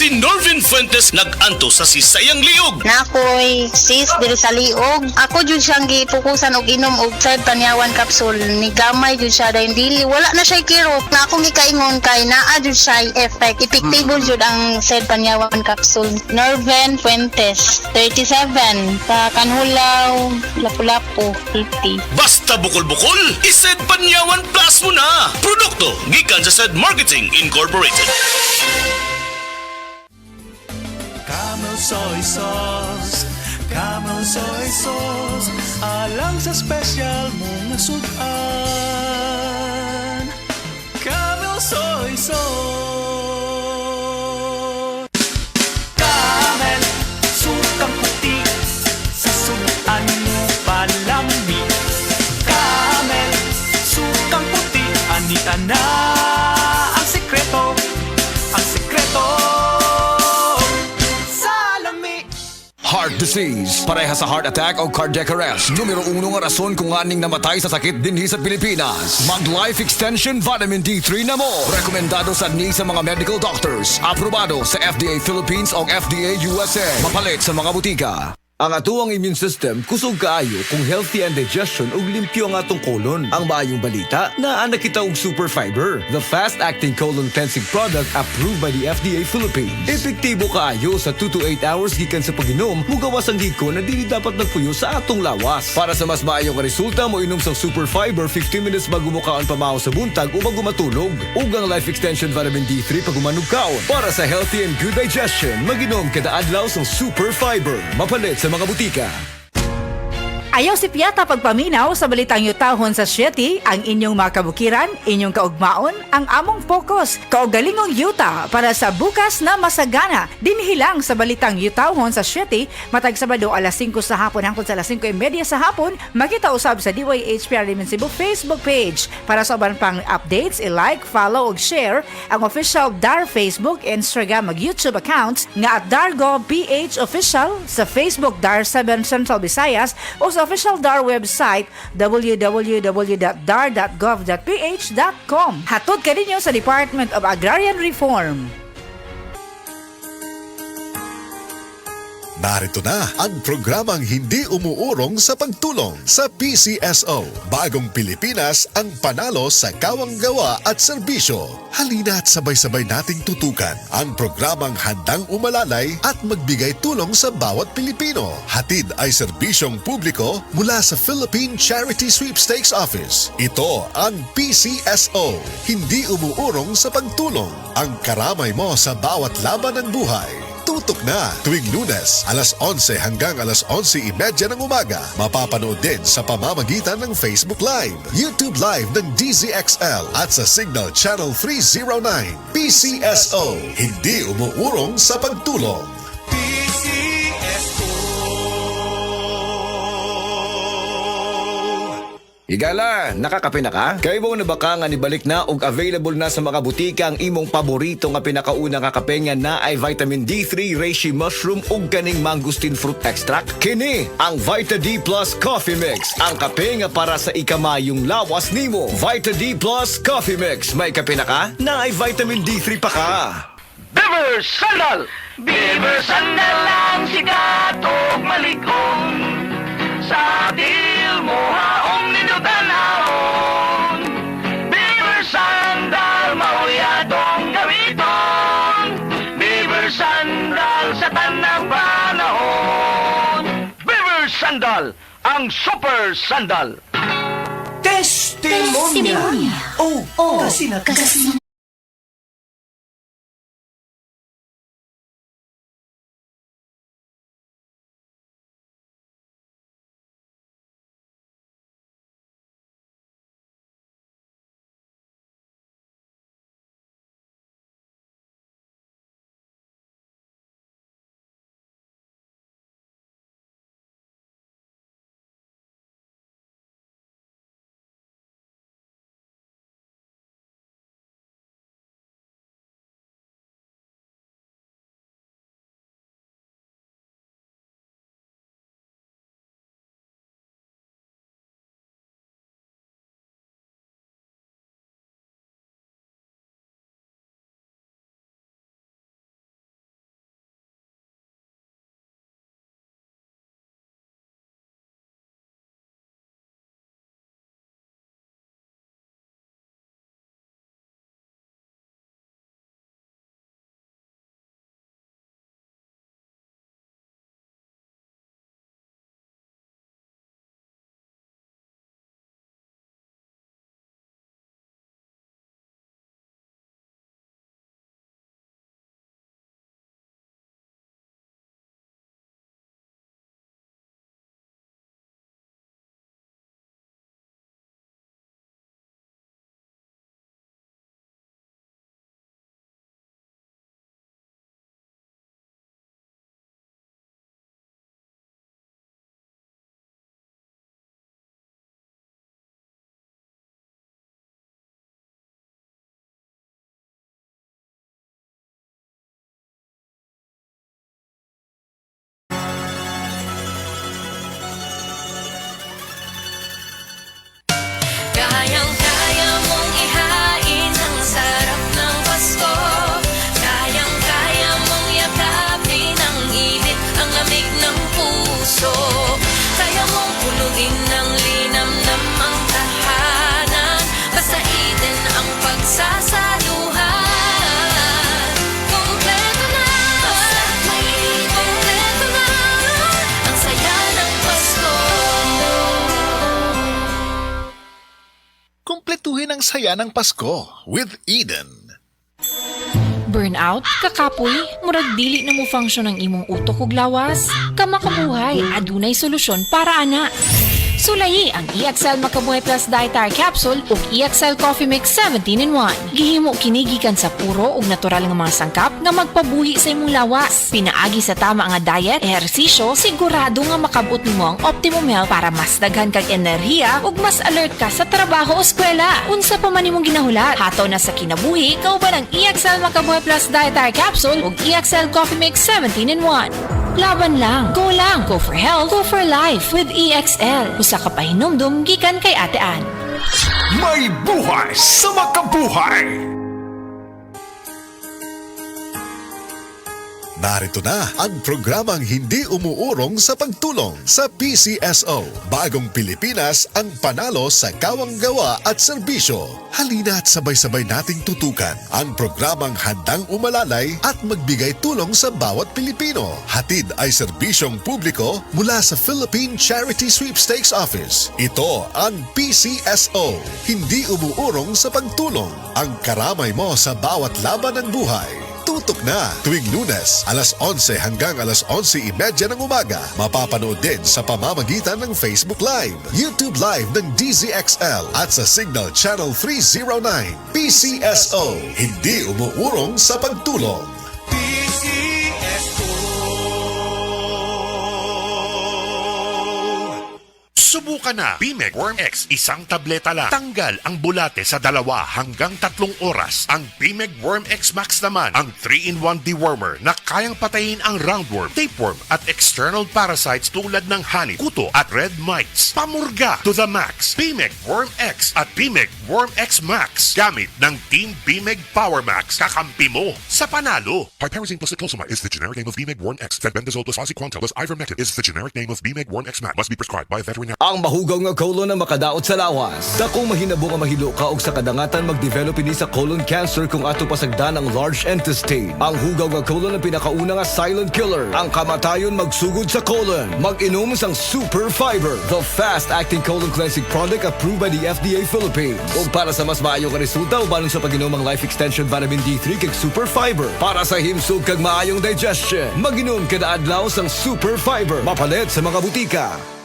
Si Norvin Fuentes nag-anto sa sisayang liog. Nakoy sis diri sa liog. Ako jud siyang gipukusan og inom og side panyawan capsule. Ni gamay jud siya dahil dili wala na siya kirot. Na akong gikaingon kay naa jud siya effect. Effective jud ang side panyawan capsule. Norvin Fuentes, 37, sa Kanhulaw, Lapu-Lapu, City. Basta bukol-bukol, ised Panyawan Plus mo na. Produkto gikan sa Said Marketing Incorporated. Camel soy sauce, Camel soy sauce, alang sa special mong nasudan. Camel soy sauce. Camel, sukang puti, sa sunuan mo palami. Camel, sukang puti, anita na ang sekreto, ang sekreto. Heart disease, pareha sa heart attack o cardiac arrest. Numero 1 nga rason kung aning namatay sa sakit dinhi sa Pilipinas. Mag Life Extension Vitamin D3 na mo. Rekomendado sa ni sa mga medical doctors. Aprobado sa FDA Philippines o FDA USA. Mapalit sa mga butika. Ang atuang immune system kusog kaayo kung healthy ang digestion ug limpyo ang atong colon. Ang maayong balita, naa na kita og super fiber, the fast-acting colon cleansing product approved by the FDA Philippines. Epektibo kaayo sa 2 to 8 hours gikan sa pag-inom, mugawas ang giko na dili dapat nagpuyo sa atong lawas. Para sa mas maayong resulta, mo inom sa super fiber 15 minutes bago mo kaon pamahaw sa buntag o bago matulog. Ug ang Life Extension Vitamin D3 pag umanugkaon. Para sa healthy and good digestion, mag-inom kada adlaw sa super fiber. Mapalit sa mga butika. Ayaw si Piata pagpaminaw sa balitang yutahon sa Sieti, ang inyong mga kabukiran, inyong kaugmaon, ang among focus, kaugalingong yuta para sa bukas na masagana. Dinhilang sa balitang yutahon sa Sieti, matag Sabado alas 5 sa hapon hangtod sa alas 5:30 sa hapon, makita usab sa DYHPR Limen Cebu Facebook page. Para sa uban pang updates, i-like, follow ug share ang official DAR Facebook, Instagram ug YouTube accounts nga @Dargo PH Official, sa Facebook DAR 7 Central Visayas o sa official DAR website www.dar.gov.ph.com. Hatod ka ninyo sa Department of Agrarian Reform. Narito na ang programang hindi umuurong sa pagtulong sa PCSO. Bagong Pilipinas ang panalo sa kawang-gawa at serbisyo. Halina't sabay-sabay nating tutukan ang programang handang umalalay at magbigay tulong sa bawat Pilipino. Hatid ay serbisyong publiko mula sa Philippine Charity Sweepstakes Office. Ito ang PCSO. Hindi umuurong sa pagtulong. Ang karamay mo sa bawat laban ng buhay. Tutok na tuwing Lunes, alas 11 hanggang alas 11:30 ng umaga. Mapapanood din sa pamamagitan ng Facebook Live, YouTube Live ng DZXL at sa Signal Channel 309. PCSO, hindi umuurong sa pagtulong. Higala, nakakape na ka? Kay mo na baka nga nibalik na ug available na sa mga butika ang imong paborito nga pinakauna nga kape nga na ay vitamin D3, reishi mushroom ug kaning mangosteen fruit extract. Kini ang Vita D Plus Coffee Mix, ang kape nga para sa ikamayong lawas nimo. Vita D Plus Coffee Mix, may kape na ka? Na ay vitamin D3 pa ka. Beaver Sandal! Beaver sandal lang sigat og maligong, sa dil mo haong ninutanahon. Beaver sandal mauyadong gamiton, Beaver sandal sa tanang panahon. Beaver sandal, ang super sandal. Testimonya. Oh, kasi na. ang saya ng Pasko with Eden. Burnout, kakapoy, murag dili na mo function ang imong utok ug lawas. Kamakabuhay, adunay solusyon para ana. Sulayi ang EXL Makabuhay Plus Dietary Capsule ug EXL Coffee Mix 17-in-1. Gihimo kini gikan sa puro ug natural nga mga sangkap nga magpabuhi sa imong lawas. Pinaagi sa tama nga diet, ehersisyo, sigurado nga makabot nimo ang optimum health para mas daghan kag enerhiya ug mas alert ka sa trabaho o eskwela. Unsa pa man imong ginahulat, hataw na sa kinabuhi, kauban ang EXL Makabuhay Plus Dietary Capsule ug EXL Coffee Mix 17-in-1. Laban lang, go for health, go for life with EXL. Usa ka pahinumdum gikan kay Ate Ann. May buhay sa makabuhay! Narito na ang programang hindi umuurong sa pagtulong sa PCSO. Bagong Pilipinas ang panalo sa kawang gawa at serbisyo. Halina't sabay-sabay nating tutukan ang programang handang umalalay at magbigay tulong sa bawat Pilipino. Hatid ay serbisyong publiko mula sa Philippine Charity Sweepstakes Office. Ito ang PCSO. Hindi umuurong sa pagtulong. Ang karamay mo sa bawat laban ng buhay. Tutok na tuwing Lunes, alas 11 hanggang alas 11:30 ng umaga. Mapapanood din sa pamamagitan ng Facebook Live, YouTube Live ng DZXL at sa Signal Channel 309. PCSO, hindi umuurong sa pagtulong. Subukan na Bimeg Worm X, isang tableta lang. Tanggal ang bulate sa 2 hanggang 3 oras. Ang Bimeg Worm X Max naman, ang 3-in-1 dewormer na kayang patayin ang roundworm, tapeworm at external parasites tulad ng honey, kuto at red mites. Pamurga to the max. Bimeg Worm X at Bimeg Worm X Max. Gamit ng Team Bimeg Power Max, kakampi mo sa panalo. Piperazine plus niclosamide is the generic name of Bimeg Worm X. Fenbendazole plus oxyquantel plus ivermectin is the generic name of Bimeg Worm X Max. Must be prescribed by a veterinarian. Ang mahugaw nga colon na makadaot sa lawas. Dakong mahinabo nga mahilo ka og sa kadangatan mag-develop ini sa colon cancer kung ato pasagdan ang large intestine. Ang hugaw nga colon ang pinakauna nga silent killer. Ang kamatayon magsugod sa colon. Mag-inom sang Super Fiber, the fast-acting colon cleansing product approved by the FDA Philippines. O para sa mas maayo nga resulta, ubanon sa pag-inom ang Life Extension Vitamin D3 kag Super Fiber. Para sa himsog kag maayong digestion, mag-inom kada adlaw sang Super Fiber. Mapalit sa mga butika.